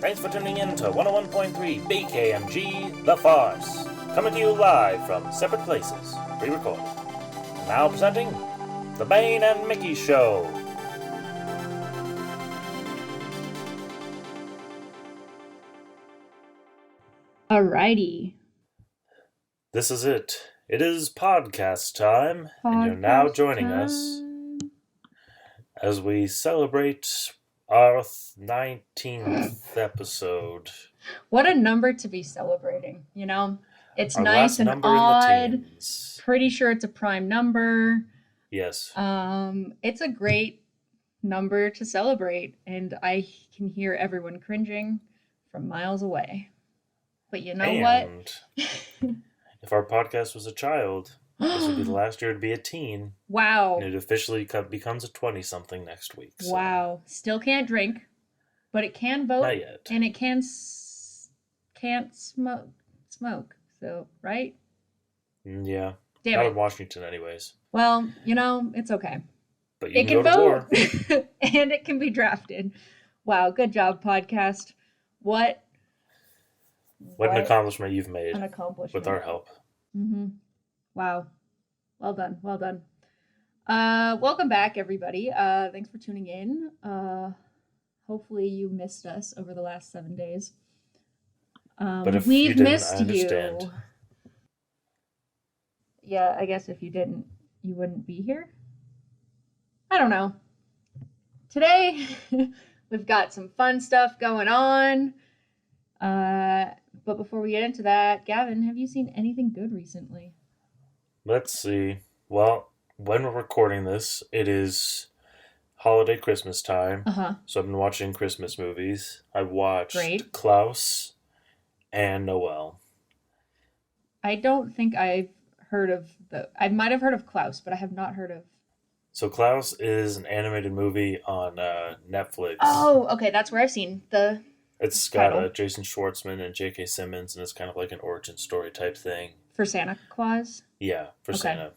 Thanks for tuning in to 101.3 BKMG The Farce, coming to you live from separate places, pre-recorded. Now presenting The Bane and Mickey Show. Alrighty. This is it. It is podcast time, and you're now joining us as we celebrate our 19th episode. What a number to be celebrating, you know? It's Our nice last and number in the odd. teens. Pretty sure it's a prime number. Yes. It's a great number to celebrate, and I can hear everyone cringing from miles away. But you know what? If our podcast was a child, this would be the last year to be a teen. Wow. And it officially becomes a 20-something next week. So. Wow. Still can't drink, but it can vote. Not yet. And it can't smoke. So, right? Yeah. Damn Not it. in Washington anyways. Well, you know, it's okay. But you It can can go to vote. war. And it can be drafted. Wow, good job, podcast. What an accomplishment you've made. An accomplishment. With our help. Mm-hmm. Wow. Well done. Well done. Welcome back, everybody. Thanks for tuning in. Hopefully you missed us over the last 7 days. But if we've you didn't, missed I understand. you. Yeah, I guess if you didn't, you wouldn't be here. I don't know. Today, we've got some fun stuff going on. But before we get into that, Gavin, have you seen anything good recently? Let's see. Well, when we're recording this, it is holiday Christmas time. Uh-huh. So I've been watching Christmas movies. I watched Great. Klaus and Noelle. I don't think I've heard of I might have heard of Klaus, but I have not heard of... So Klaus is an animated movie on Netflix. Oh, okay, that's where I've seen the... It's got Jason Schwartzman and J.K. Simmons, and it's kind of like an origin story type thing. For Santa Claus? Yeah, for Santa.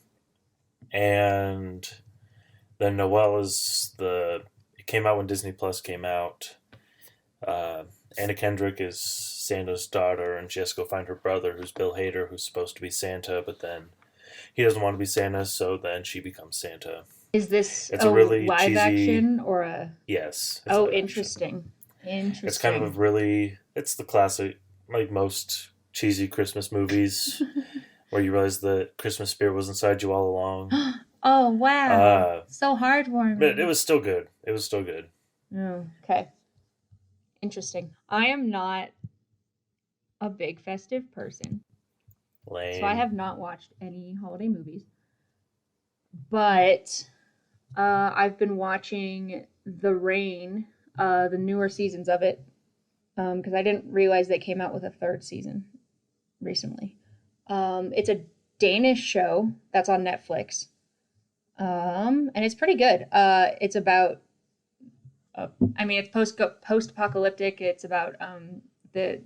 And then Noelle is it came out when Disney Plus came out. Anna Kendrick is Santa's daughter, and she has to go find her brother, who's Bill Hader, who's supposed to be Santa, but then he doesn't want to be Santa, so then she becomes Santa. Is this a really live cheesy... action or a... Yes. Oh, interesting. Interesting. It's kind of it's the classic, like most cheesy Christmas movies, where you realize the Christmas spirit was inside you all along. Oh, wow. So heartwarming. But it was still good. Oh, okay. Interesting. I am not a big festive person. Lame. So I have not watched any holiday movies. But I've been watching The Rain, the newer seasons of it, because I didn't realize they came out with a third season recently. It's a Danish show that's on Netflix, and it's pretty good. It's about, it's post-apocalyptic. It's about the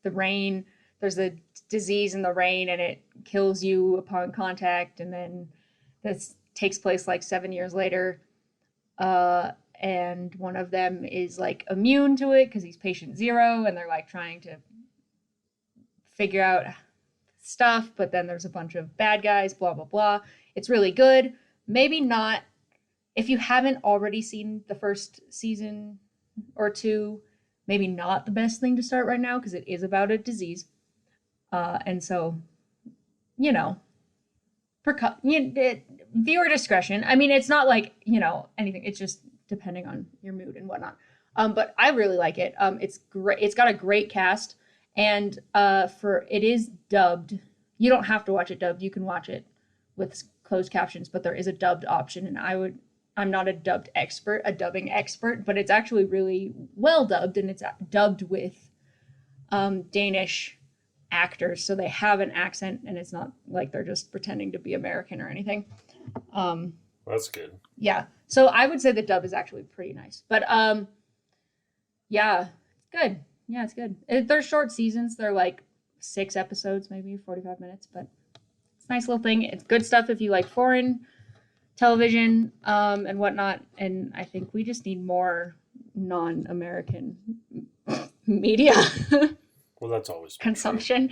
rain. There's a disease in the rain, and it kills you upon contact, and then this takes place like 7 years later. And one of them is like immune to it because he's patient zero, and they're like trying to figure out stuff, but then there's a bunch of bad guys, blah, blah, blah. It's really good. Maybe not, if you haven't already seen the first season or two, maybe not the best thing to start right now because it is about a disease. And so, you know, viewer discretion. I mean, it's not like, anything. It's just depending on your mood and whatnot. But I really like it. It's great. It's got a great cast, and it is dubbed. You don't have to watch it dubbed. You can watch it with closed captions, but there is a dubbed option. And I'm not a dubbing expert, but it's actually really well dubbed, and it's dubbed with Danish actors, so they have an accent, and it's not like they're just pretending to be American or anything. That's good. Yeah. So I would say the dub is actually pretty nice. But yeah, it's good. Yeah, it's good. They're short seasons. They're like 6 episodes, maybe 45 minutes, but it's a nice little thing. It's good stuff if you like foreign television and whatnot. And I think we just need more non-American Media Well, that's always been true. consumption.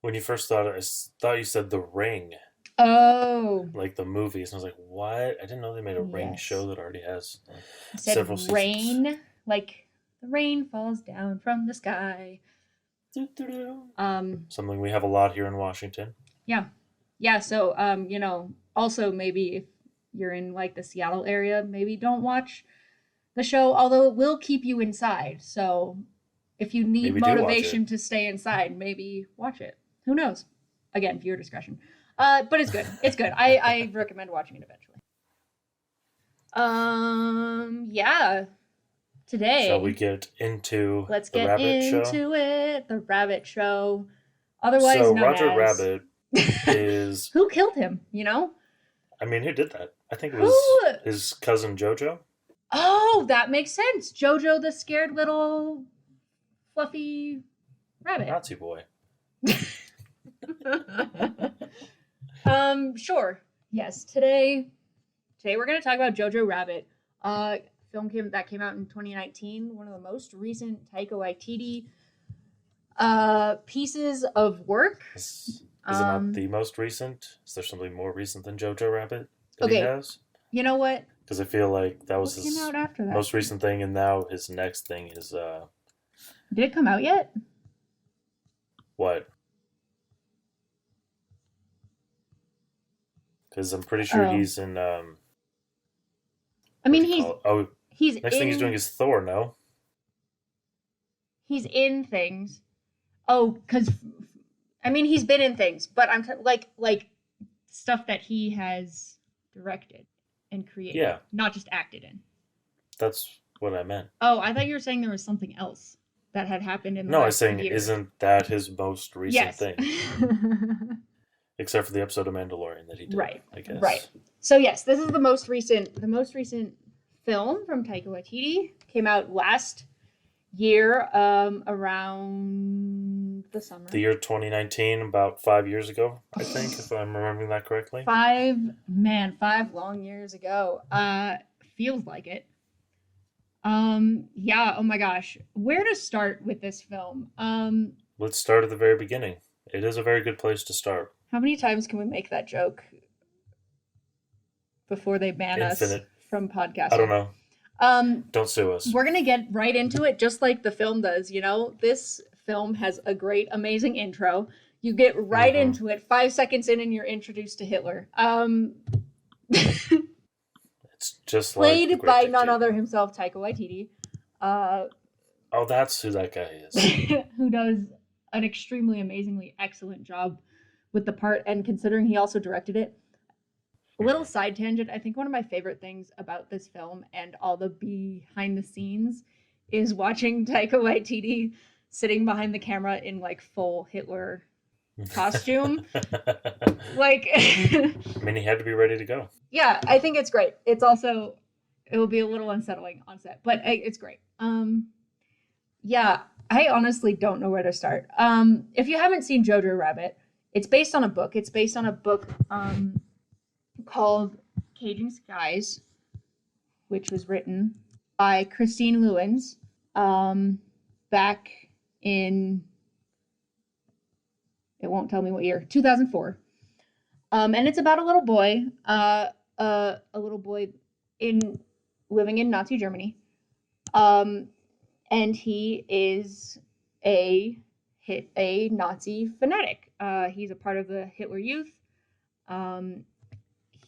When you first thought it, thought you said The Ring, Oh, like the movies, and I was like, what? I didn't know they made a Ring yes. show that already has I said several seasons. rain, like the rain falls down from the sky. Something we have a lot here in Washington. Yeah. Yeah, so also maybe if you're in like the Seattle area, maybe don't watch the show, although it will keep you inside. So if you need Maybe do watch it. motivation to stay inside, maybe watch it. Who knows? Again, viewer discretion. But it's good. It's good. I recommend watching it eventually. Yeah. Shall we Today, get into let's the get Rabbit Show? into it. The Rabbit Show, otherwise So known Roger as Rabbit is, Who Killed Him, you know? I mean, who did that? I think it Who was his cousin Jojo. Oh, that makes sense. Jojo the scared little fluffy rabbit. Nazi boy. Sure. Yes. Today we're gonna talk about Jojo Rabbit. Film that came out in 2019. One of the most recent Taika Waititi pieces of work. Is it not the most recent? Is there something more recent than Jojo Rabbit that he Okay. has? You know what? Because I feel like that was What came his out after that? most recent thing, and now his next thing is Did it come out yet? what? Because I'm pretty sure Oh. he's in. I mean, What do you call it? Oh, he's next thing he's doing is Thor. No, he's in things. Oh, because I mean, he's been in things, but I'm like stuff that he has directed and created, Yeah. not just acted in. that's what I meant. Oh, I thought you were saying there was something else that had happened in the No, I was last saying, year. isn't that his most recent Yes. thing? Except for the episode of Mandalorian that he did. Right. I guess. Right. So yes, this is the most recent film from Taika Waititi. Came out last year, around the summer. The year 2019, about 5 years ago, I think, if I'm remembering that correctly. 5 long years ago. Feels like it. Yeah, oh my gosh. Where to start with this film? Let's start at the very beginning. It is a very good place to start. How many times can we make that joke before they ban Infinite. us from podcasting? I don't know. Don't sue us. We're gonna get right into it, just like the film does. You know, this film has a great, amazing intro. You get right into it. 5 seconds in, and you're introduced to Hitler. It's just Played like the by Great none Dictator. other himself, Taika Waititi, Oh, that's who that guy is. who does an extremely, amazingly excellent job with the part. And considering he also directed it, a little side tangent. I think one of my favorite things about this film and all the behind the scenes is watching Taika Waititi sitting behind the camera in like full Hitler costume. Like, I mean, he had to be ready to go. yeah, I think it's great. It's also, it will be a little unsettling on set, but it's great. Yeah, I honestly don't know where to start. If you haven't seen Jojo Rabbit, it's based on a book. It's based on a book called Caging Skies, which was written by Christine Lewins back in, it won't tell me what year, 2004. And it's about a little boy in living in Nazi Germany. And he is a Nazi fanatic. He's a part of the Hitler Youth.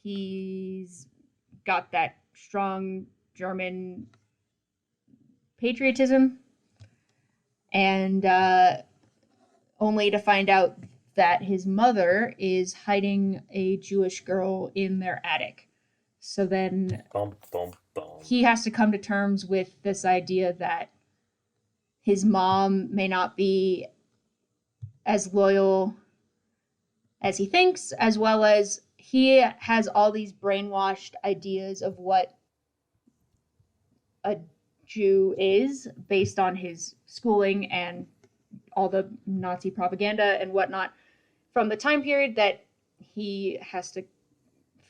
He's got that strong German patriotism, and only to find out that his mother is hiding a Jewish girl in their attic. So then Bum, bum, bum. he has to come to terms with this idea that his mom may not be as loyal as he thinks, as well as he has all these brainwashed ideas of what a Jew is based on his schooling and all the Nazi propaganda and whatnot from the time period that he has to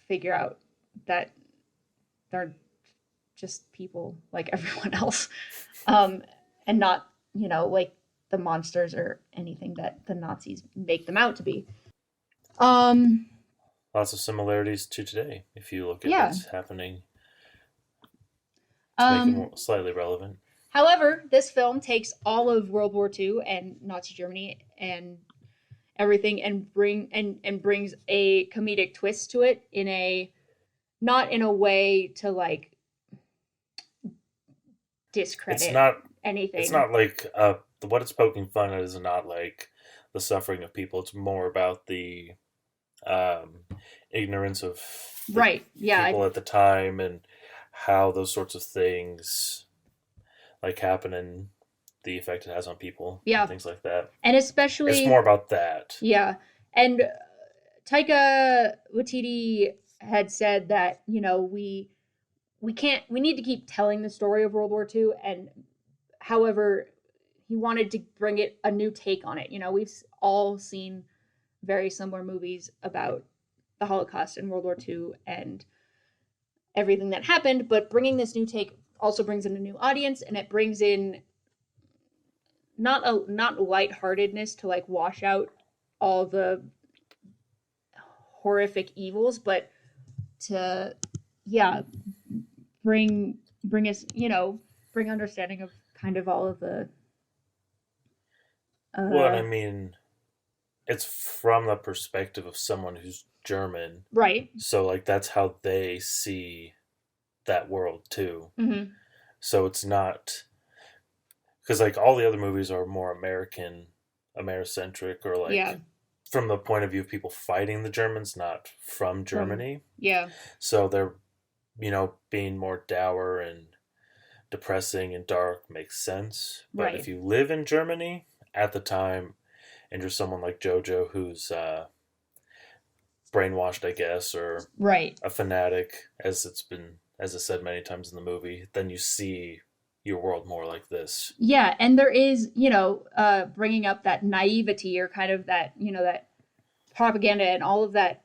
figure out that they're just people like everyone else, um, and not, like the monsters or anything that the Nazis make them out to be. Um, Lots of similarities to today if you look at yeah. what's happening to make it Um, more slightly relevant. However, this film takes all of World War II and Nazi Germany and everything and brings a comedic twist to it in a not in a way to like It's discredit not. It's anything. not like what it's poking fun at is not like the suffering of people. It's more about the um, ignorance of the Right. Yeah. people at the time and how those sorts of things like happen and the effect it has on people and Yeah. things like that. And It's especially more about that. yeah. And Taika Waititi had said that, we need to keep telling the story of World War II, and however he wanted to bring it a new take on it. We've all seen very similar movies about the Holocaust and World War II and everything that happened, but bringing this new take also brings in a new audience, and it brings in not lightheartedness to like wash out all the horrific evils, but to yeah, bring us, bring understanding of kind of all of the Well, and uh I mean, it's from the perspective of someone who's German. right. So, like, that's how they see that world, too. Mm-hmm. So, it's not. Because, like, all the other movies are more Americentric, or, Yeah. like, from the point of view of people fighting the Germans, not from From Germany. yeah. So, they're, being more dour and depressing and dark makes sense. But Right. if you live in Germany at the time, and you're someone like Jojo who's brainwashed, I guess, or Right. a fanatic, as it's said many times in the movie, then you see your world more like this. Yeah, and there is, bringing up that naivety or kind of that, that propaganda and all of that.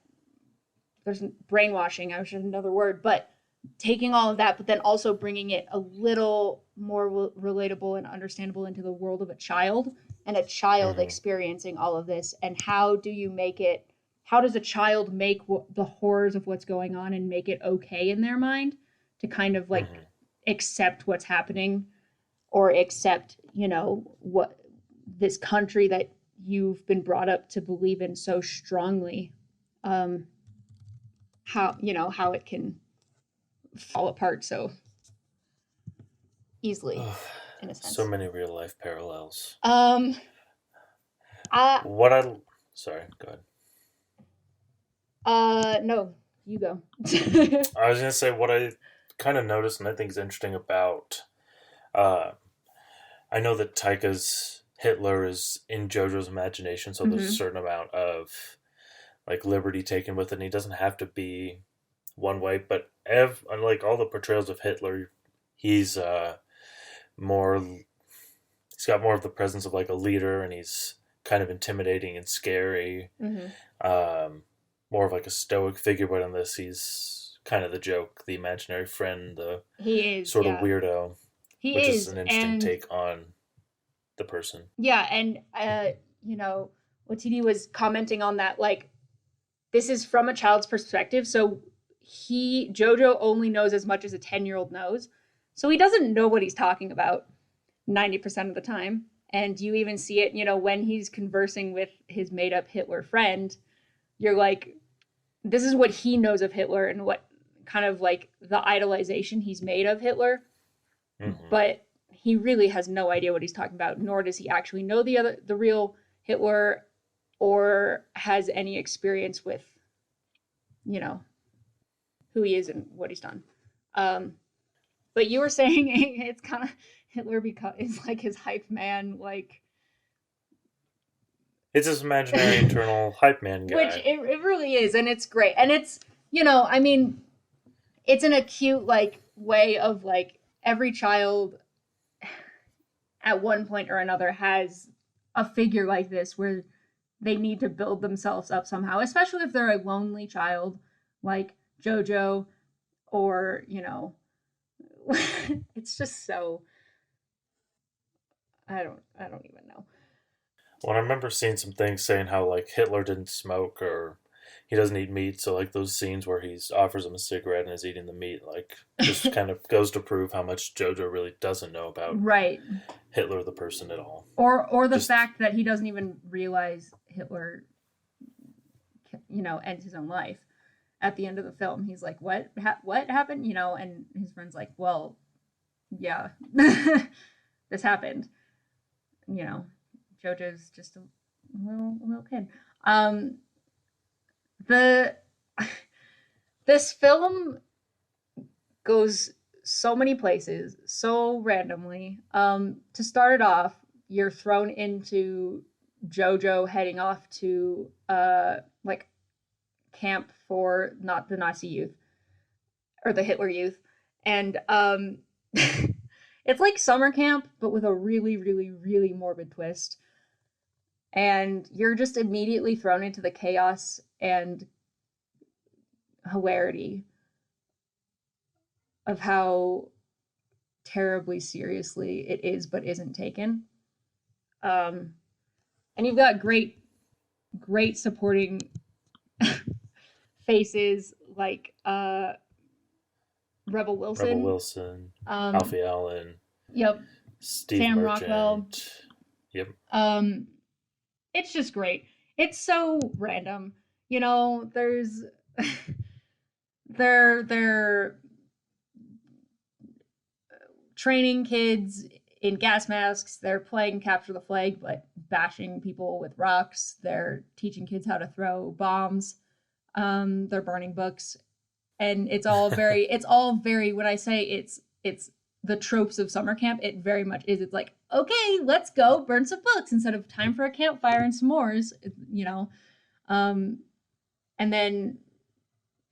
There's brainwashing, I wish there's another word, but taking all of that, but then also bringing it a little more relatable and understandable into the world of a child and a child Mm-hmm. experiencing all of this. And how do you make it? How does a child make the horrors of what's going on and make it okay in their mind to kind of like Mm-hmm. accept what's happening or accept, what this country that you've been brought up to believe in so strongly, um, how it can fall apart so easily Oh, in a so sense. many real life parallels. Um, I What I Sorry, go ahead. No, you go. I was gonna say what I kind of noticed and I think is interesting about. Uh, I know that Taika's Hitler is in JoJo's imagination, so there's a Hmm. certain amount of like liberty taken with it. And he doesn't have to be one way, but unlike all the portrayals of Hitler, he's more. He's got more of the presence of like a leader, and he's kind of intimidating and scary. Hmm. Um, More of like a stoic figure, but in this, he's kind of the joke, the imaginary friend, the He is, sort of yeah, weirdo, he which is is, an interesting and take on the person. yeah, and Watiti was commenting on that, like this is from a child's perspective, so Jojo only knows as much as a 10-year-old knows, so he doesn't know what he's talking about 90% of the time. And you even see it, when he's conversing with his made up Hitler friend, you're like, this is what he knows of Hitler and what kind of like the idolization he's made of Hitler. Hmm. But he really has no idea what he's talking about, nor does he actually know the real Hitler or has any experience with, you know, who he is and what he's done. Um, but you were saying it's kind of Hitler is like his hype man, like It's this imaginary internal hype man which guy. it really is, and it's great, and it's I mean, it's in a cute like way of like every child at one point or another has a figure like this where they need to build themselves up somehow, especially if they're a lonely child like Jojo or it's just so I don't even know. Well, I remember seeing some things saying how like Hitler didn't smoke or he doesn't eat meat. So like those scenes where he offers him a cigarette and is eating the meat, like just kind of goes to prove how much JoJo really doesn't know about Right. Hitler the person at all. Or the Just fact that he doesn't even realize Hitler, ends his own life at the end of the film. He's like, what happened? And his friend's like, well, yeah, this happened. You know, JoJo's just a little kid. Um, the this film goes so many places so randomly. To start it off, you're thrown into JoJo heading off to like camp for not the Nazi youth or the Hitler youth, and it's like summer camp but with a really really really morbid twist, and you're just immediately thrown into the chaos and hilarity of how terribly seriously it is but isn't taken. Um, and you've got great supporting faces like Rebel Rebel Wilson. Wilson, Um, Alfie Allen, yep, Steve Sam Merchant. Rockwell. Yep. Um, it's just great. It's so random. There's they're training kids in gas masks. They're playing capture the flag, but bashing people with rocks. They're teaching kids how to throw bombs. They're burning books, and it's all very. When I say it's the tropes of summer camp, it very much is. It's like, okay, let's go burn some books instead of time for a campfire and s'mores. Um, and then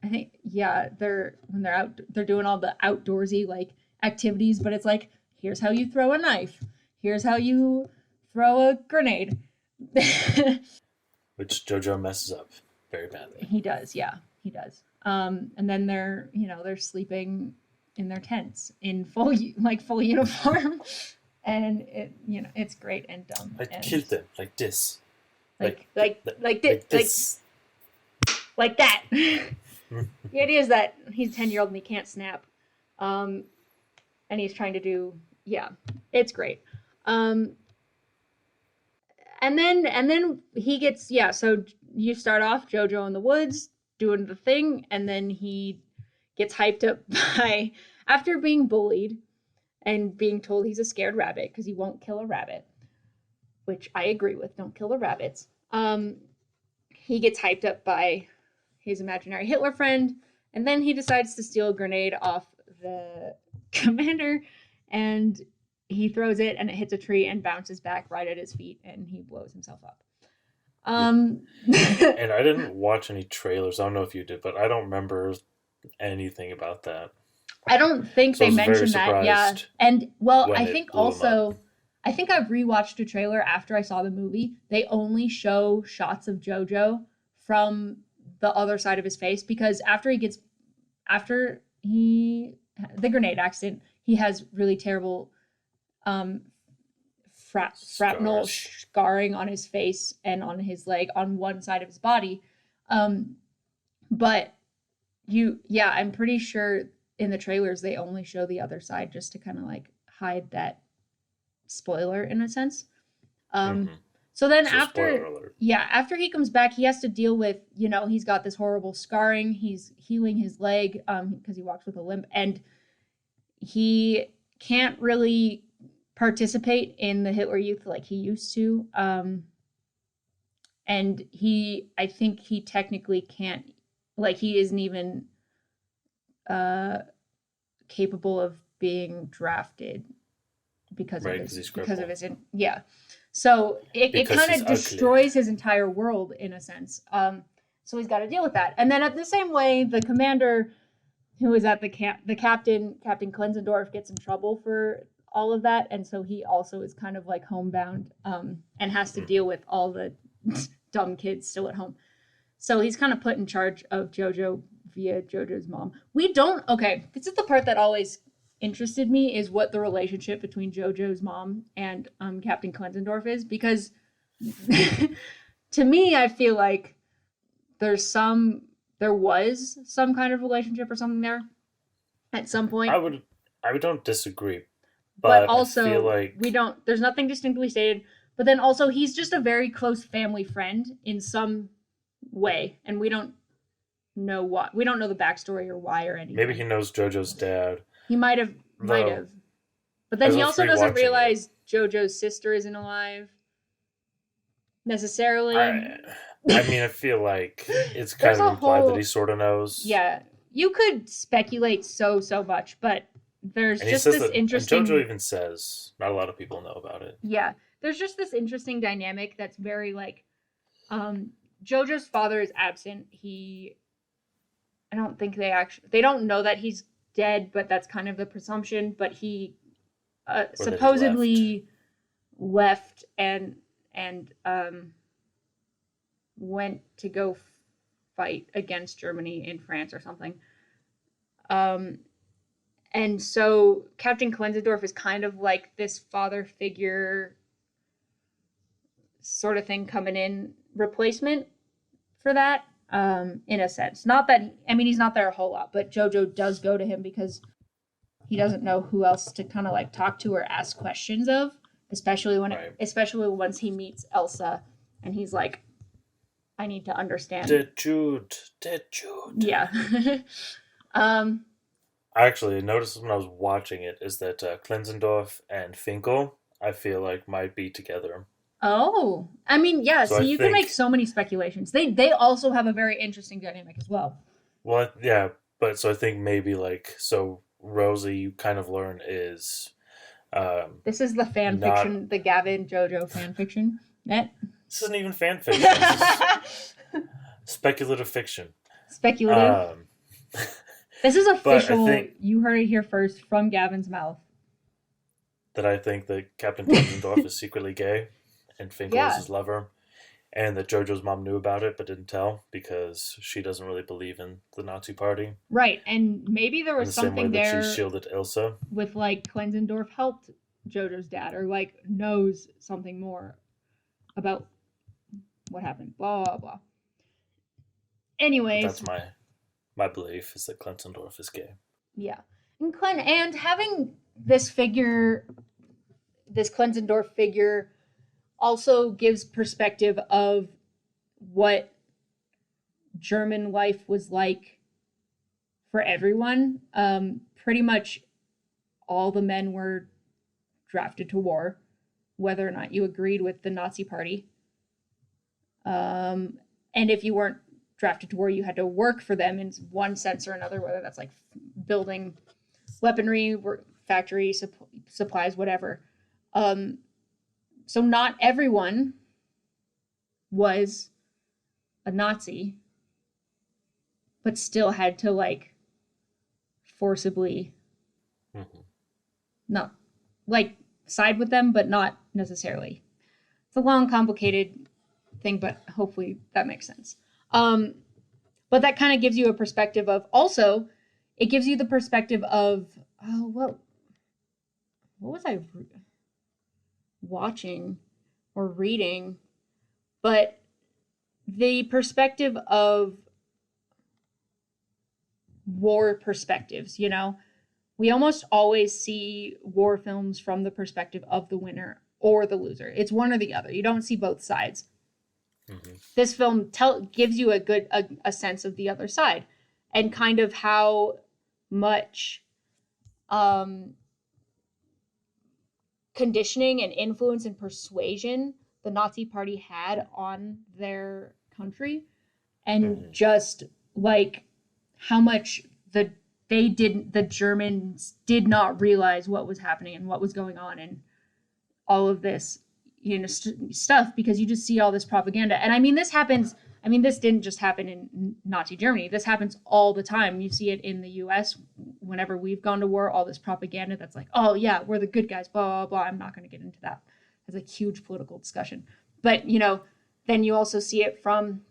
I think when they're out, they're doing all the outdoorsy like activities, but it's like, here's how you throw a knife, here's how you throw a grenade. Which JoJo messes up very badly. He does, yeah, he does. And then they're sleeping in their tents in full uniform, and it's great and dumb. I and killed them like this. like this, like that. The idea is that he's a 10-year-old and he can't snap, and he's trying to do, yeah, it's great. And then he gets, yeah. So you start off JoJo in the woods doing the thing, and then he gets hyped up by after being bullied and being told he's a scared rabbit because he won't kill a rabbit, which I agree with. Don't kill the rabbits. He gets hyped up by his imaginary Hitler friend, and then he decides to steal a grenade off the commander, and he throws it, and it hits a tree and bounces back right at his feet, and he blows himself up. And I didn't watch any trailers. I don't know if you did, but I don't remember anything about that. I don't think So I they was very mentioned that. Yeah, surprised and well, when I it think blew him also, I think I've rewatched a trailer after I saw the movie. They only show shots of JoJo from the other side of his face because after the grenade accident, he has really terrible um shrapnel Scars. scarring on his face and on his leg on one side of his body. But I'm pretty sure in the trailers they only show the other side just to kind of like hide that spoiler in a sense. Mhm. So then So spoiler alert. after he comes back, he has to deal with, he's got this horrible scarring. He's healing his leg because he walks with a limp, and he can't really participate in the Hitler Youth like he used to. And I think he technically can't, like he isn't even capable of being drafted because Right, of 'cause he's because of crippled. his so it Because kind he's of ugly. destroys his entire world in a sense. So he's got to deal with that, and then at the same way the commander who is at the captain Klenzendorf gets in trouble for all of that, and so he also is kind of like homebound and has to deal with all the dumb kids still at home. So he's kind of put in charge of JoJo via JoJo's mom. This is the part that always interested me is what the relationship between JoJo's mom and Captain Klenzendorf is, because to me, I feel like there was some kind of relationship or something there at some point, I don't disagree, but but I feel also we like don't. There's nothing distinctly stated. But then also, he's just a very close family friend in some way, and we don't know what. We don't know the backstory or why or maybe he anything. knows JoJo's dad. He might Though have. But then as I he was also doesn't rewatching it, realize JoJo's sister isn't alive necessarily. I I mean I feel like it's kind There's of a implied that he whole, sort of knows, yeah, you could speculate so much, but there's and he just says this that, and JoJo interesting, even says not a lot of people know about it. yeah, there's just this interesting dynamic that's very like, um, JoJo's father is absent. I don't think they don't know that he's dead, but that's kind of the presumption. But he Or that he left. supposedly left and went to go fight against Germany in France or something. Um, and so Captain Klenzendorf is kind of like this father figure sort of thing coming in replacement for that, in a sense. Not that, I mean, he's not there a whole lot, but JoJo does go to him because he doesn't know who else to kind of like talk to or ask questions of, Right. especially once he meets Elsa and he's like, I need to understand. Did Jude. Yeah. um, I actually noticed when I was watching it is that Klenzendorf and Finkel, I feel like might be together. oh, I mean, yeah, So see, I you can make think, so many speculations. They also have a very interesting dynamic as well. well, yeah, but so I think maybe like so Rosie, you kind of learn is This is the fan not. fiction, the Gavin JoJo fan fiction. Net. This isn't even fan fiction. This is speculative fiction. Speculative. Um, This is but I official. think You heard it here first from Gavin's mouth. I think that Captain Klenzendorf is secretly gay, and Finkel is Yeah, his lover, and that JoJo's mom knew about it but didn't tell because she doesn't really believe in the Nazi Party right. And maybe there in was the same way something that she there shielded Ilsa. with like Klenzendorf helped JoJo's dad or like knows something more about what happened. Blah blah blah. But Anyways, that's my belief is that Klenzendorf is gay. yeah. And having this figure, this Klenzendorf figure, also gives perspective of what German life was like for everyone. Pretty much all the men were drafted to war, whether or not you agreed with the Nazi Party. And if you weren't drafted to war, you had to work for them in one sense or another, whether that's like building weaponry, factory supplies, whatever. Um, so not everyone was a Nazi, but still had to like forcibly Hmm. not like side with them, but not necessarily. It's a long, complicated thing, but hopefully that makes sense. Um, but that kind of gives you a perspective of also, it gives you the perspective of oh, what was I watching or reading? But the perspective of war perspectives, you know, we almost always see war films from the perspective of the winner or the loser. It's one or the other. You don't see both sides. Hmm. This film gives you a sense of the other side and kind of how much um, conditioning and influence and persuasion the Nazi Party had on their country, and Hmm. just like how much the Germans did not realize what was happening and what was going on and all of this, you know, stuff, because you just see all this propaganda. And I mean, this happens. I mean, this didn't just happen in Nazi Germany. This happens all the time. You see it in the U.S. whenever we've gone to war. All this propaganda that's like, oh yeah, we're the good guys. Blah blah blah. I'm not going to get into that. It's a huge political discussion. But you know, then you also see it from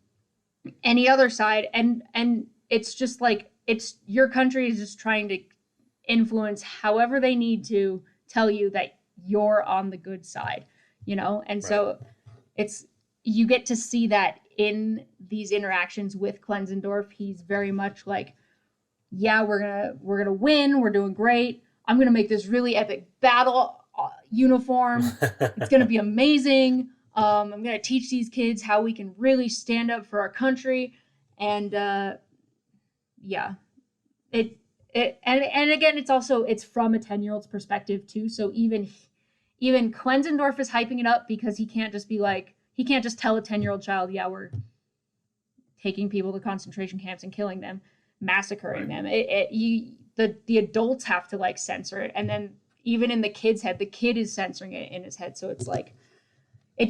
any other side, and it's just like it's your country is just trying to influence however they need to tell you that you're on the good side, you know? And so it's, you get to see that in these interactions with Klenzendorf. He's very much like, yeah, we're gonna win. We're doing great. I'm gonna make this really epic battle uniform. It's gonna be amazing. I'm gonna teach these kids how we can really stand up for our country. And yeah, and again, it's from a 10-year-old's perspective too. So even Klenzendorf is hyping it up because he can't just tell a 10-year-old child, yeah, we're taking people to concentration camps and killing them, massacring them. The adults have to like censor it, and then even in the kid's head, the kid is censoring it in his head. So it's like, I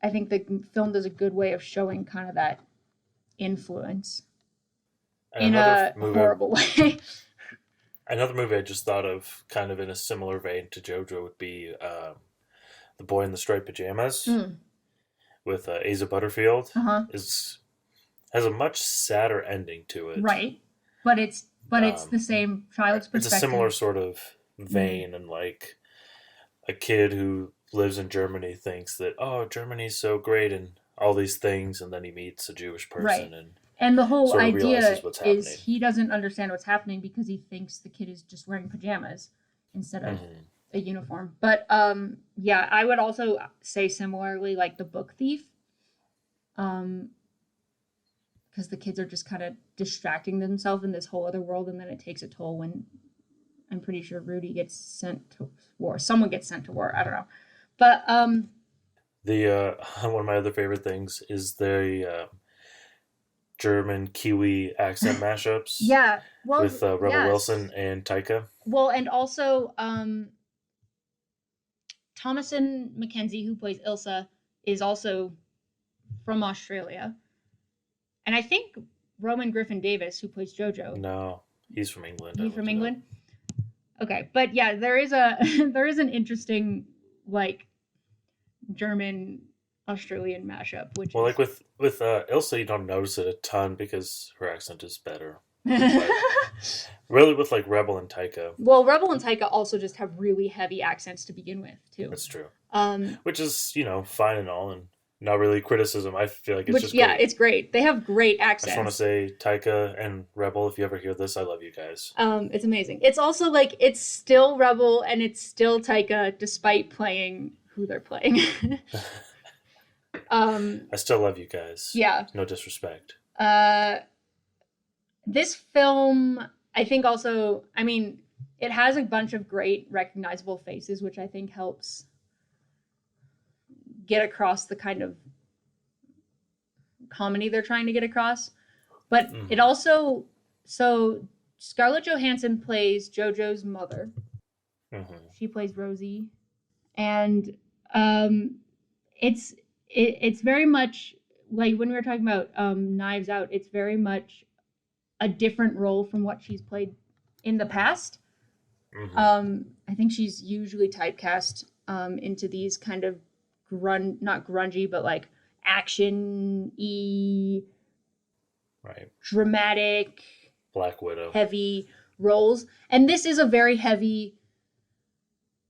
think the film does a good way of showing kind of that influence in a horrible way. Another movie I just thought of, kind of in a similar vein to JoJo, would be The Boy in the Striped Pajamas with Asa Butterfield. Has a much sadder ending to it, right? But it's the same child's perspective. It's a similar sort of vein, and like a kid who lives in Germany thinks that, oh, Germany's so great and all these things, and then he meets a Jewish person, and the whole sort of idea is he doesn't understand what's happening because he thinks the kid is just wearing pajamas instead of a uniform. But I would also say similarly, like The Book Thief, because the kids are just kind of distracting themselves in this whole other world, and then it takes a toll when I'm pretty sure Rudy gets sent to war. Someone gets sent to war. I don't know. But the one of my other favorite things is the German Kiwi accent mashups. Yeah, well, with Rebel Wilson and Taika. Well, and also Thomasin McKenzie, who plays Ilsa, is also from Australia, and I think Roman Griffin Davis, who plays Jojo. No, he's from England. He's from England. Okay, but yeah, there is an interesting like German Australian mashup, which like with Ilsa, you don't notice it a ton because her accent is better. But really, with like Rebel and Taika. Well, Rebel and Taika also just have really heavy accents to begin with, too. That's true. Which is, fine and all, and not really criticism. I feel like it's just great. It's great. They have great accents. I just want to say, Taika and Rebel, if you ever hear this, I love you guys. It's amazing. It's also like, it's still Rebel and it's still Taika, despite playing who they're playing. I still love you guys. Yeah. No disrespect. This film, I think also, it has a bunch of great recognizable faces, which I think helps get across the kind of comedy they're trying to get across. But it also, so Scarlett Johansson plays Jojo's mother. She plays Rosie. And it's very much, like when we were talking about Knives Out, it's very much a different role from what she's played in the past. I think she's usually typecast into these kind of not grungy, but like action-y, right, dramatic, Black Widow, heavy roles. And this is a very heavy,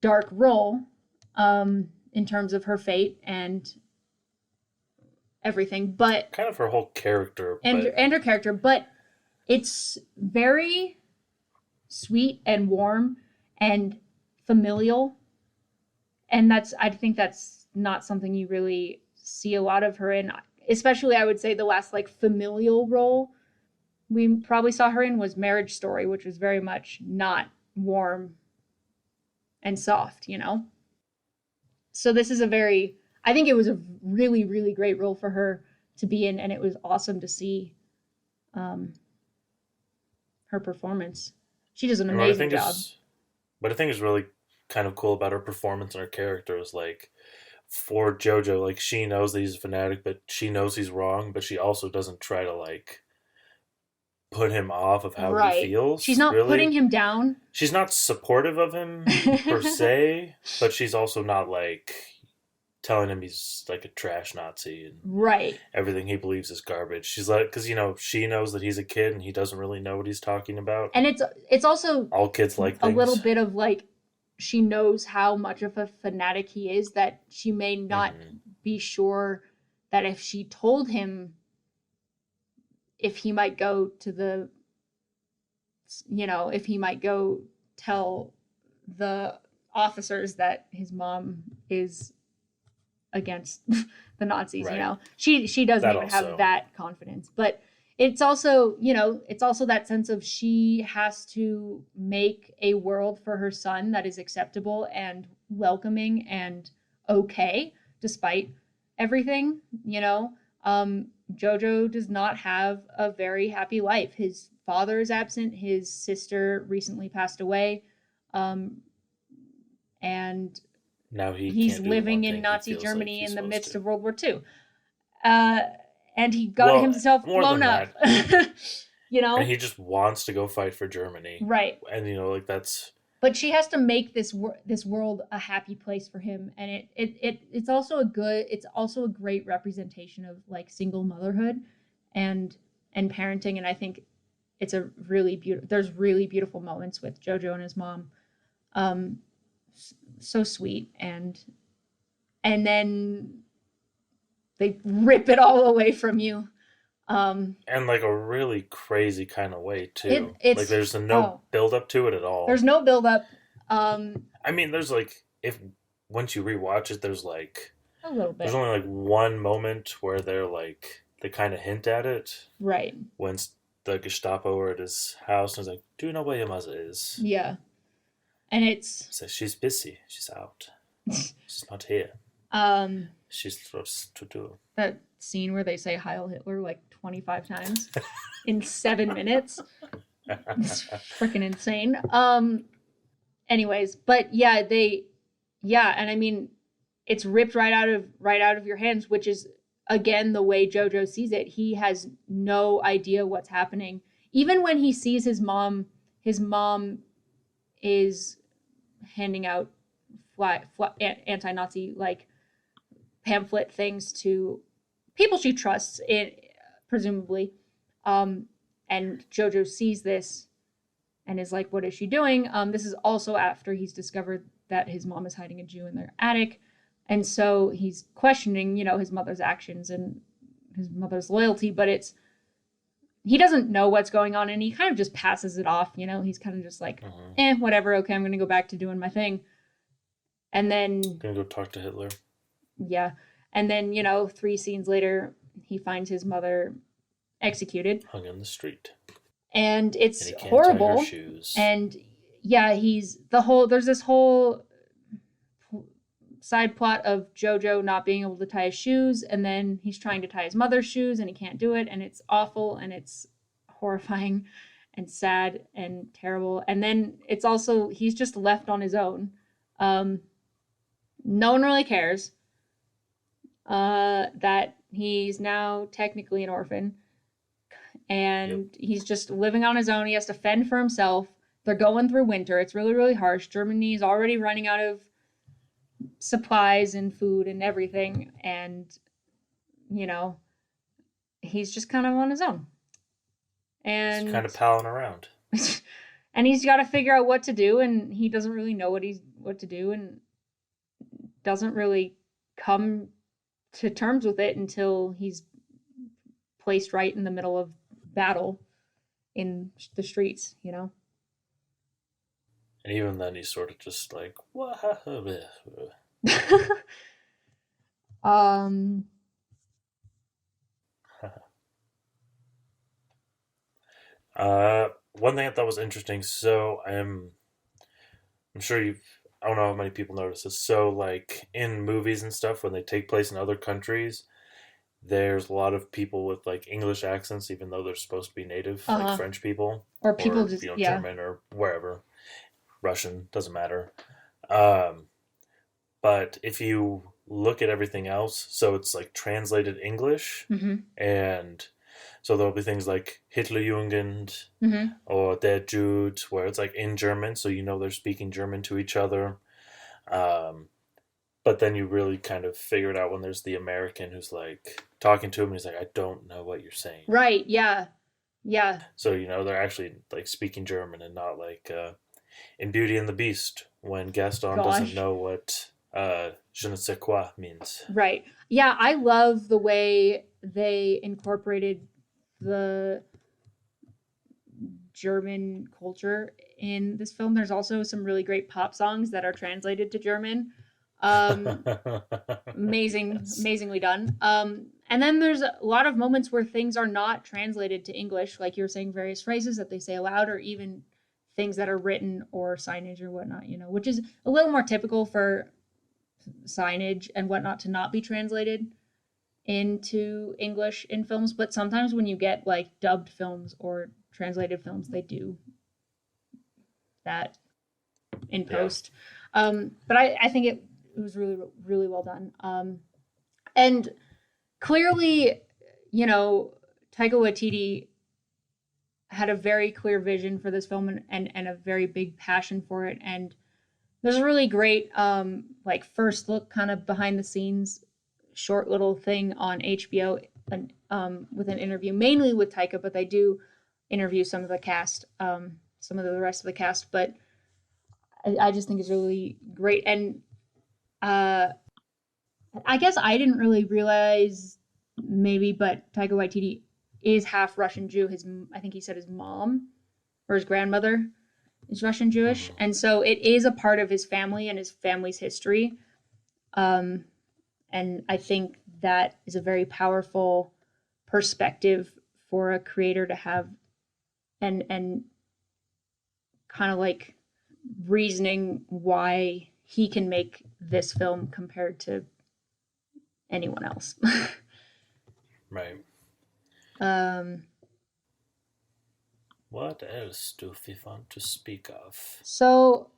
dark role in terms of her fate and everything, but kind of her whole character and her character, but it's very sweet and warm and familial, and I think that's not something you really see a lot of her in. Especially, I would say the last like familial role we probably saw her in was Marriage Story, which was very much not warm and soft, So this is I think it was a really, really great role for her to be in, and it was awesome to see her performance. She does an amazing job. What I think is really kind of cool about her performance and her character is like, for Jojo, like she knows that he's a fanatic, but she knows he's wrong, but she also doesn't try to like put him off of how he feels. She's not putting him down. She's not supportive of him per se, but she's also not like telling him he's like a trash Nazi and Right. everything he believes is garbage. She's like, because she knows that he's a kid and he doesn't really know what he's talking about. And it's also All kids like a things. little bit of like, she knows how much of a fanatic he is, that she may not be sure that if she told him, if he might go to the, if he might go tell the officers that his mom is against the Nazis, Right. She doesn't That even also. have that confidence. But it's also, it's also that sense of she has to make a world for her son that is acceptable and welcoming and okay, despite everything, Jojo does not have a very happy life. His father is absent. His sister recently passed away. And Now he's can't do living the one in thing Nazi he feels Germany like he's in the supposed midst to. of World War II. And he got himself more blown than up. And he just wants to go fight for Germany. Right. And, that's... But she has to make this world a happy place for him, and it's also a great representation of like single motherhood and parenting, and I think it's a really beautiful. There's really beautiful moments with Jojo and his mom, so sweet, and then they rip it all away from you, and like a really crazy kind of way too. It's like there's no build up to it at all. There's no build up. I mean, there's like once you rewatch it, there's like a little bit. There's only like one moment where they kind of hint at it, right? When the Gestapo are at his house and he's like, "Do you know where your mother is?" Yeah, and it's says she's busy. She's out. She's not here. She's supposed to do that scene where they say Heil Hitler like 25 times in 7 minutes. It's freaking insane. Anyways, but yeah, and I mean, it's ripped right out of your hands, which is again the way Jojo sees it. He has no idea what's happening. Even when he sees his mom is handing out anti-Nazi like pamphlet things to people she trusts, presumably, and Jojo sees this and is like, what is she doing? This is also after he's discovered that his mom is hiding a Jew in their attic, and so he's questioning his mother's actions and his mother's loyalty, but he doesn't know what's going on, and he kind of just passes it off. He's kind of just like, whatever, okay, I'm gonna go back to doing my thing. And then gonna go talk to Hitler. Yeah. And then, 3 scenes later, he finds his mother executed. Hung in the street. And it's horrible. Tie her shoes. And yeah, there's this whole side plot of Jojo not being able to tie his shoes, and then he's trying to tie his mother's shoes and he can't do it, and it's awful and it's horrifying and sad and terrible. And then it's also, he's just left on his own. No one really cares that he's now technically an orphan, and he's just living on his own. He has to fend for himself. They're going through winter. It's really, really harsh. Germany is already running out of supplies and food and everything, and he's just kind of on his own, and he's kind of palling around. And he's got to figure out what to do, and he doesn't really know what to do, and doesn't really come to terms with it until he's placed right in the middle of battle in the streets, And even then, he's sort of just like, what? One thing I thought was interesting. So I'm sure I don't know how many people notice this. So like in movies and stuff, when they take place in other countries, there's a lot of people with like English accents, even though they're supposed to be native, like French people, or people just German or wherever, Russian, doesn't matter. But if you look at everything else, so it's like translated English, and so there'll be things like Hitlerjugend or Der Jude, where it's like in German, so they're speaking German to each other. But then you really kind of figure it out when there's the American who's like talking to him and he's like, I don't know what you're saying. Right, yeah. Yeah. So, they're actually like speaking German and not like in Beauty and the Beast when Gaston doesn't Gosh. know what je ne sais quoi means. Right. Yeah, I love the way they incorporated the German culture in this film. There's also some really great pop songs that are translated to German. Um, Yes. amazingly done. And then there's a lot of moments where things are not translated to English, like you're saying various phrases that they say aloud, or even things that are written or signage or whatnot, which is a little more typical for signage and whatnot to not be translated into English in films. But sometimes when you get like dubbed films or translated films, they do that in post. But I think it was really, really well done. And clearly, Taika Waititi had a very clear vision for this film and a very big passion for it. And there's a really great like first look kind of behind the scenes short little thing on HBO and with an interview mainly with Taika, but they do interview some of the cast, some of the rest of the cast. But I just think it's really great. And I guess I didn't really realize maybe, but Taika Waititi is half Russian Jew. I think he said his mom or his grandmother is Russian Jewish, and so it is a part of his family and his family's history. And I think that is a very powerful perspective for a creator to have, and kind of like reasoning why he can make this film compared to anyone else. Right. What else do we want to speak of? So,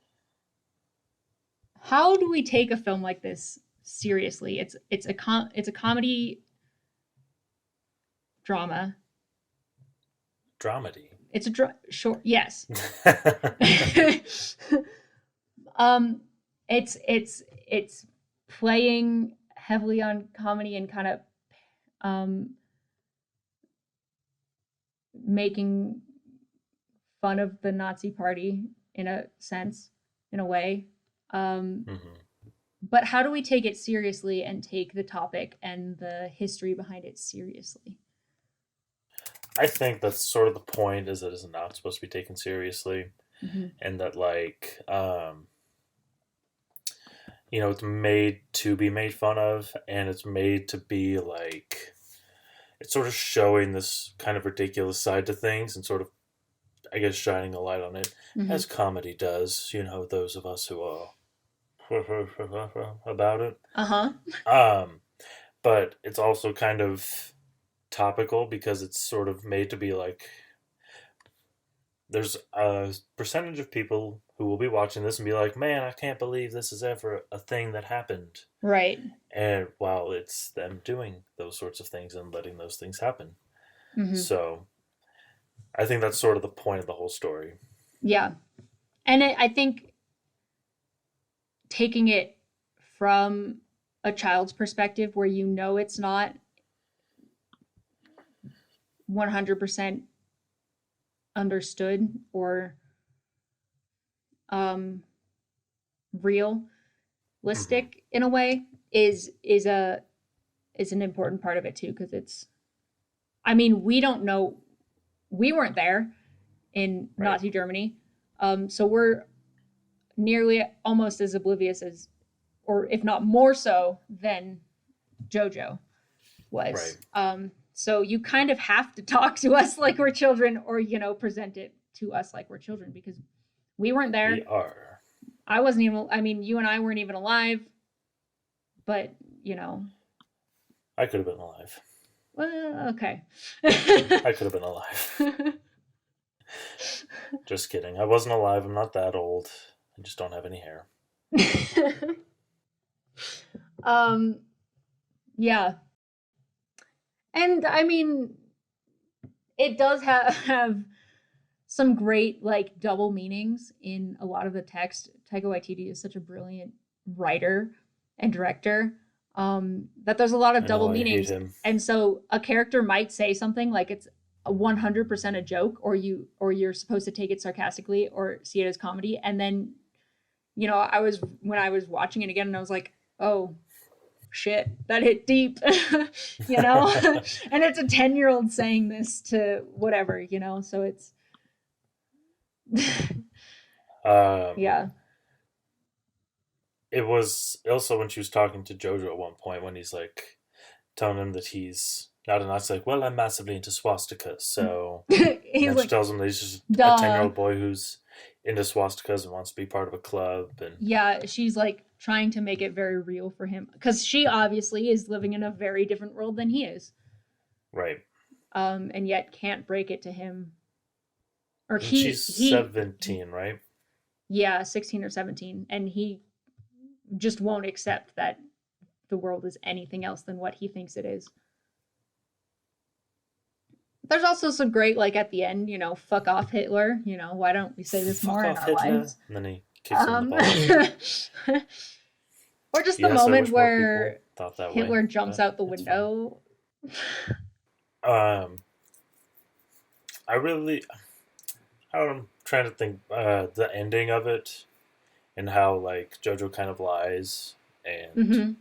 how do we take a film like this seriously? It's a comedy drama. Dramedy. It's a short. Yes. It's playing heavily on comedy and kind of making fun of the Nazi party in a sense, in a way. But how do we take it seriously and take the topic and the history behind it seriously? I think that's sort of the point, is that it's not supposed to be taken seriously, and that like it's made to be made fun of, and it's made to be like, it's sort of showing this kind of ridiculous side to things and sort of, I guess, shining a light on it, as comedy does, those of us who are about it. But it's also kind of topical because it's sort of made to be like, there's a percentage of people who will be watching this and be like, man, I can't believe this is ever a thing that happened. Right. And while it's them doing those sorts of things and letting those things happen. So I think that's sort of the point of the whole story. Yeah. And I think taking it from a child's perspective where it's not 100% understood or realistic in a way is an important part of it too, because we don't know, we weren't there in Nazi Germany, so we're nearly almost as oblivious as, or if not more so than Jojo was. So you kind of have to talk to us like we're children, or present it to us like we're children, because we weren't there. We are. I wasn't even, you and I weren't even alive, but I could have been alive. Well, okay. I could have been alive. Just kidding. I wasn't alive. I'm not that old. I just don't have any hair. Yeah. And it does have some great like double meanings in a lot of the text. Taika Waititi is such a brilliant writer, and director, that there's a lot of I know double I hate meanings. him. And so a character might say something like it's 100% a joke, or you're supposed to take it sarcastically or see it as comedy. And then, when I was watching it again, and I was like, oh shit, that hit deep, you know? And it's a 10-year-old saying this to whatever, so it's, um, yeah. it was also when she was talking to Jojo at one point when he's like telling him that he's not a Nazi. Like, well, I'm massively into swastikas, so. And He's then she like, tells him that he's just a 10-year duh. old boy who's into swastikas and wants to be part of a club. And Yeah, she's like trying to make it very real for him because she obviously is living in a very different world than he is, right. and yet can't break it to him. Or And she's 17, right? yeah, 16 or 17, and he just won't accept that the world is anything else than what he thinks it is. There's also some great, like at the end, fuck off Hitler. Why don't we say this Fuck more in off, our Hitler. lives? And then he kicks him in the Um, balls. or just the Yes, I moment wish more people where thought that way, Hitler jumps but out the it's fine. window. Um, I really, I'm trying to think the ending of it and how like Jojo kind of lies. And Mm-hmm.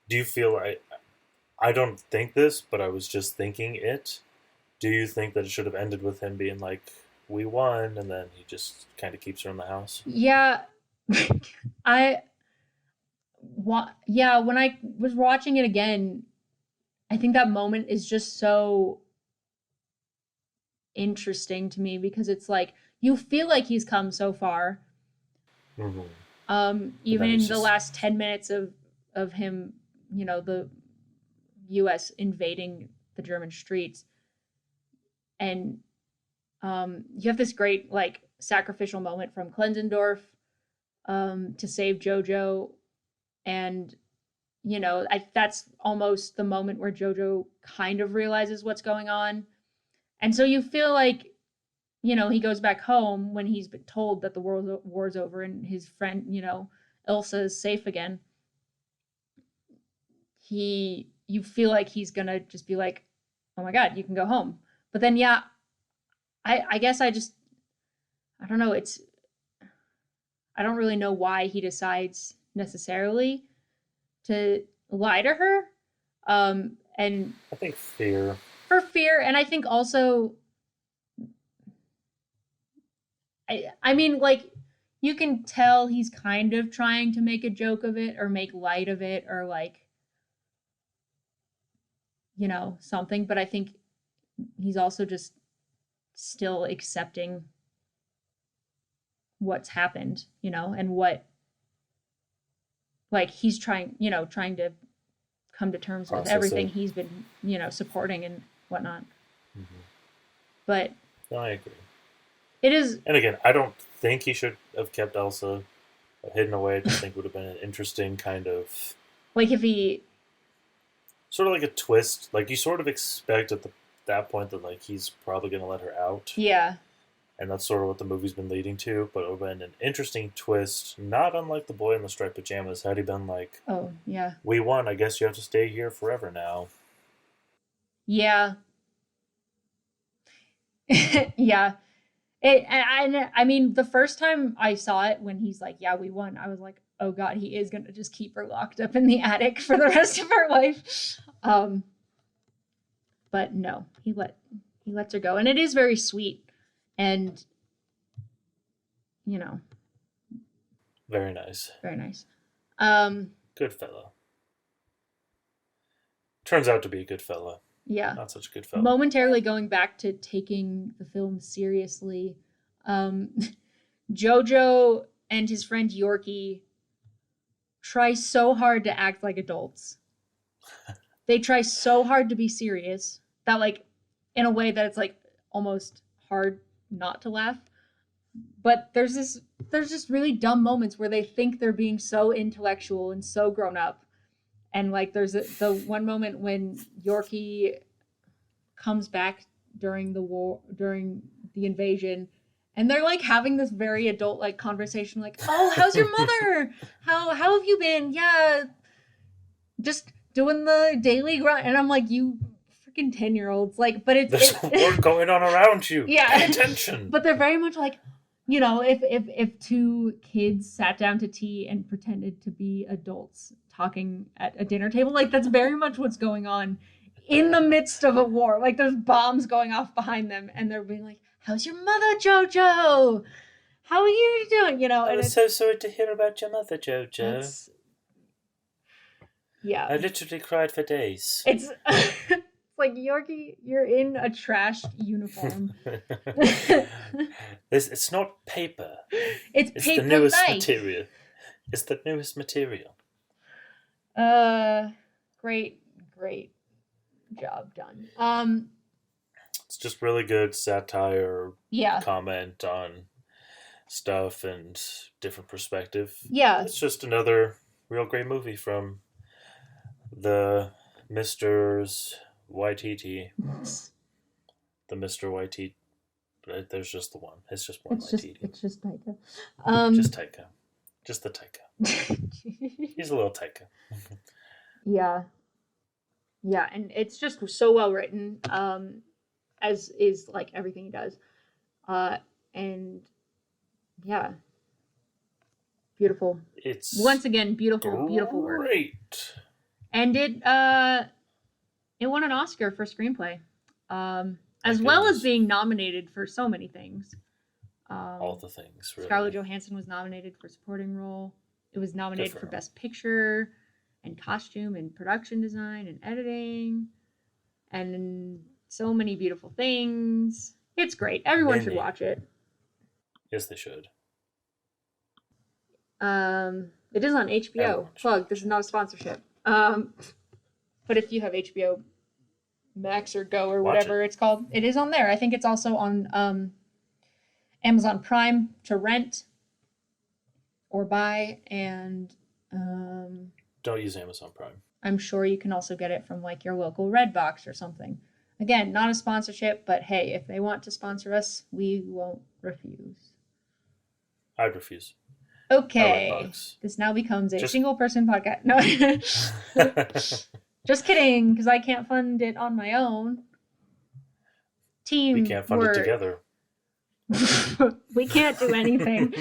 do you feel like I don't think this, but I was just thinking it. Do you think that it should have ended with him being like, "We won," and then he just kind of keeps her in the house? Yeah, I yeah, when I was watching it again, I think that moment is just so interesting to me because it's like you feel like he's come so far. Mm-hmm. But Even then in he's the just last 10 minutes of him, the US invading the German streets, and you have this great like sacrificial moment from Klenzendorf to save Jojo, and that's almost the moment where Jojo kind of realizes what's going on. And so you feel like, he goes back home when he's been told that the war's over and his friend, Ilsa is safe again. You feel like he's gonna just be like, oh my God, you can go home. But then, yeah, I guess I don't know. I don't really know why he decides necessarily to lie to her. And I think fear. for fear, and I think also, I mean, like, you can tell he's kind of trying to make a joke of it or make light of it or like, something, but I think he's also just still accepting what's happened, and what, like, he's trying to come to terms with Process everything it. he's been, supporting and whatnot. Mm-hmm. But No, I agree. it is And again, I don't think he should have kept Elsa hidden away. I just think it would have been an interesting kind of like if he, sort of like a twist. Like you sort of expect at that point that like he's probably going to let her out, yeah, and that's sort of what the movie's been leading to. But it would have been an interesting twist, not unlike the boy in the striped pajamas. Had he been like, oh, yeah, "We won. I guess you have to stay here forever now." yeah, yeah. I mean, the first time I saw it when he's like, "Yeah, we won," I was like, "Oh God, he is gonna just keep her locked up in the attic for the rest of her life." But no, he lets her go, and it is very sweet, and you know, Very nice. very nice. Um, Good fella. Turns out to be a good fella. yeah. Not such a good fella. Momentarily going back to taking the film seriously, um, Jojo and his friend Yorkie try so hard to act like adults. They try so hard to be serious that, like, in a way that it's like almost hard not to laugh. But there's just really dumb moments where they think they're being so intellectual and so grown up. And like the one moment when Yorkie comes back during the war, during the invasion, And they're like having this very adult like conversation, like, "Oh, how's your mother? How have you been? Yeah, just doing the daily grind." And I'm like, "You freaking 10-year-olds!" Like, but There's work going on around you. Yeah. Pay attention. But they're very much like, you know, if two kids sat down to tea and pretended to be adults talking at a dinner table, like that's very much what's going on in the midst of a war. Like there's bombs going off behind them, and they're being like, "How's your mother, Jojo? How are you doing?" You know, I and was so sorry to hear about your mother, Jojo. Yeah. I literally cried for days. It's like, Yorkie, you're in a trashed uniform. It's not paper. It's paper the newest light. material. It's the newest material. Great job done. It's just really good satire, Yeah. comment on stuff and different perspective. Yeah. It's just another real great movie from the Misters Waititi. The Mr. Waititi. There's just the one. It's just one Waititi. It's just Taika. Just Taika. Just the Taika. He's a little Taika. Yeah. Yeah, and it's just so well written, as is like everything he does. And yeah. Beautiful. It's once again beautiful work. Great. And it won an Oscar for screenplay. As well as being nominated for so many things. All the things, really. Scarlett Johansson was nominated for supporting role. It was nominated for Best Picture and costume and production design and editing and so many beautiful things. It's great. Everyone should watch it. Yes, they should. It is on HBO. Plug. This is not a sponsorship. But if you have HBO Max or Go or whatever it's called, it is on there. I think it's also on Amazon Prime to rent or buy, and don't use Amazon Prime. I'm sure you can also get it from like your local Redbox or something. Again, not a sponsorship, but hey, if they want to sponsor us, we won't refuse. I'd refuse. Okay. This now becomes a single person podcast. No. Just kidding, because I can't fund it on my own. We can't fund it together. We can't do anything.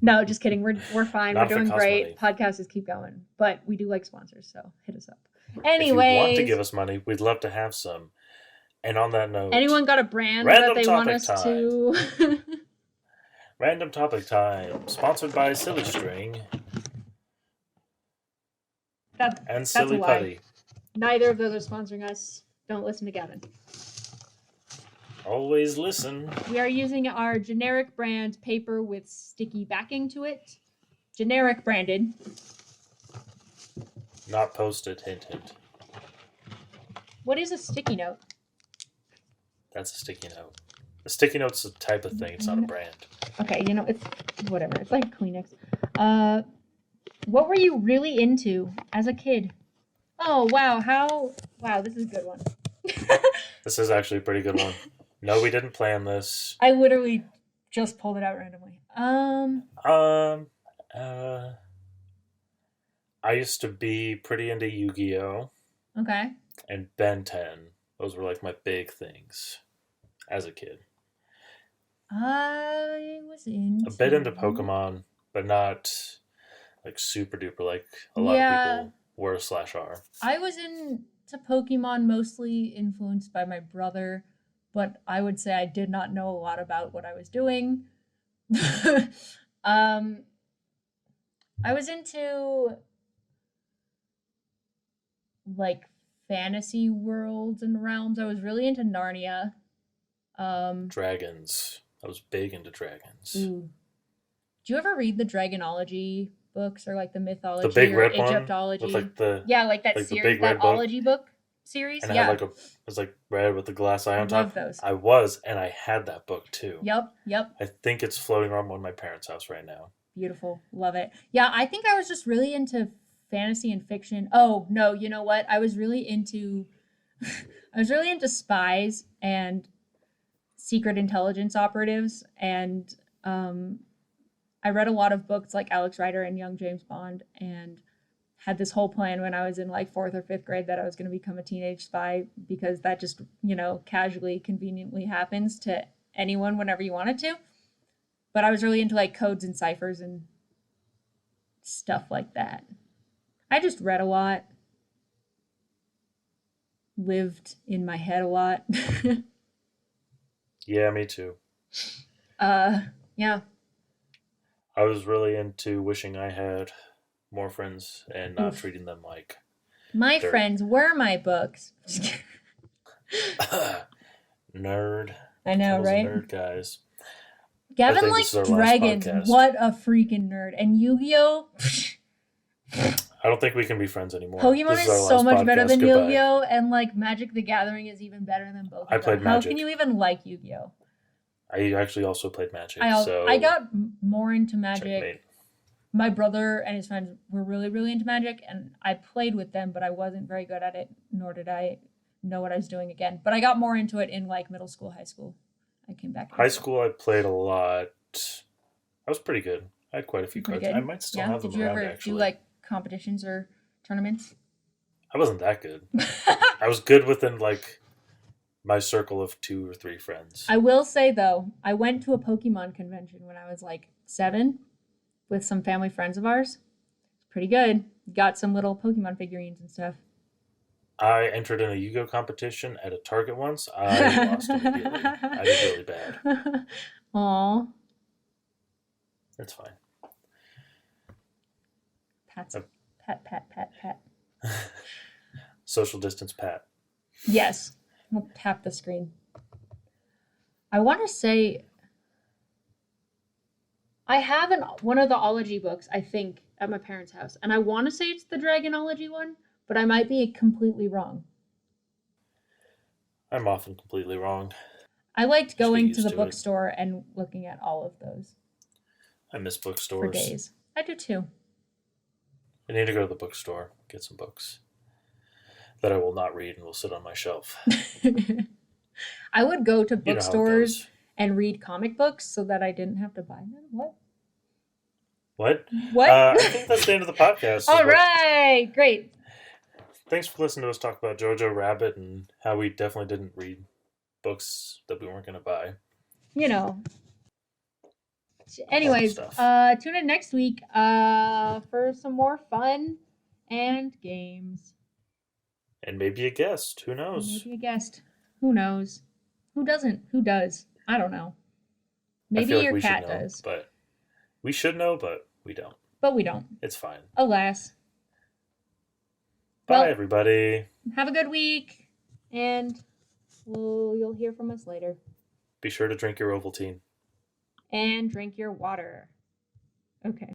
No, just kidding. We're fine. We're doing great. Money. Podcasts keep going. But we do like sponsors, so hit us up. Anyway. If you want to give us money, we'd love to have some. And on that note, anyone got a brand that they want us to? Random topic time, sponsored by Silly String. And Silly Putty. Neither of those are sponsoring us. Don't listen to Gavin. Always listen. We are using our generic brand paper with sticky backing to it. Generic branded. Not posted, hint, hint. What is a sticky note? That's a sticky note. A sticky note's a type of thing. It's not a brand. Okay, it's whatever. It's like Kleenex. What were you really into as a kid? Oh, wow. Wow, this is a good one. This is actually a pretty good one. No, we didn't plan this. I literally just pulled it out randomly. I used to be pretty into Yu-Gi-Oh! Okay. And Ben 10. Those were like my big things as a kid. I was into... a bit into Pokemon, but not like super duper like a lot of people were / are. I was into Pokemon mostly influenced by my brother, but I would say I did not know a lot about what I was doing. I was into like fantasy worlds and realms. I was really into Narnia. Dragons. I was big into dragons. Ooh. Do you ever read the Dragonology books or like the mythology, the big or red Egyptology? One with like the like that like series, that ology book series. And it had it was like red with the glass eye on top. Love those. I had that book too. Yep. I think it's floating around one of my parents' house right now. Beautiful. Love it. Yeah, I think I was just really into fantasy and fiction. Oh, no, you know what? I was really into spies and secret intelligence operatives, and I read a lot of books like Alex Rider and Young James Bond, and had this whole plan when I was in like 4th or 5th grade that I was going to become a teenage spy, because that just, casually, conveniently happens to anyone whenever you want it to. But I was really into like codes and ciphers and stuff like that. I just read a lot, lived in my head a lot. Yeah, me too. Yeah. I was really into wishing I had more friends and not Oof. treating them like My dirt. friends were my books. Nerd. I know, Kendall's right? a nerd, guys. Gavin this is our likes last dragons. podcast. What a freaking nerd. And Yu-Gi-Oh! I don't think we can be friends anymore. Pokemon This is our so last much better podcast. than Goodbye. Yu-Gi-Oh! And like Magic the Gathering is even better than both of I them. played How Magic. can you even like Yu-Gi-Oh? I actually also played Magic. I got more into Magic. Checkmate. My brother and his friends were really, really into Magic, and I played with them, but I wasn't very good at it, nor did I know what I was doing again. But I got more into it in like middle school, high school. I came back. High school, I played a lot. I was pretty good. I had quite a few cards. I might still have them Did you around, ever actually. do like competitions or tournaments? I wasn't that good. I was good within like my circle of 2 or 3 friends. I will say though, I went to a Pokemon convention when I was like 7 with some family friends of ours. It's pretty good. Got some little Pokemon figurines and stuff. I entered in a Yu-Gi-Oh competition at a Target once. I lost immediately. I did really bad. Aw. That's fine. Pat. Social distance pat. Yes. We'll tap the screen. I want to say I have one of the ology books, I think, at my parents' house. And I want to say it's the Dragonology one, but I might be completely wrong. I'm often completely wrong. I liked going to the to bookstore and looking at all of those. I miss For bookstores. days. I do too. I need to go to the bookstore, get some books that I will not read and will sit on my shelf. I would go to You know how it bookstores goes. and read comic books so that I didn't have to buy them. What? What? I think that's the end of the podcast. All right. Great. Thanks for listening to us talk about Jojo Rabbit and how we definitely didn't read books that we weren't going to buy. Anyways, Stuff. tune in next week for some more fun and games. And maybe a guest. Who knows? Maybe a guest. Who knows? Who doesn't? Who does? I don't know. Maybe I feel like your we cat should know, does. But we should know, but we don't. But we don't. It's fine. Alas. Bye, Well, everybody. Have a good week, and you'll hear from us later. Be sure to drink your Ovaltine. And drink your water. Okay.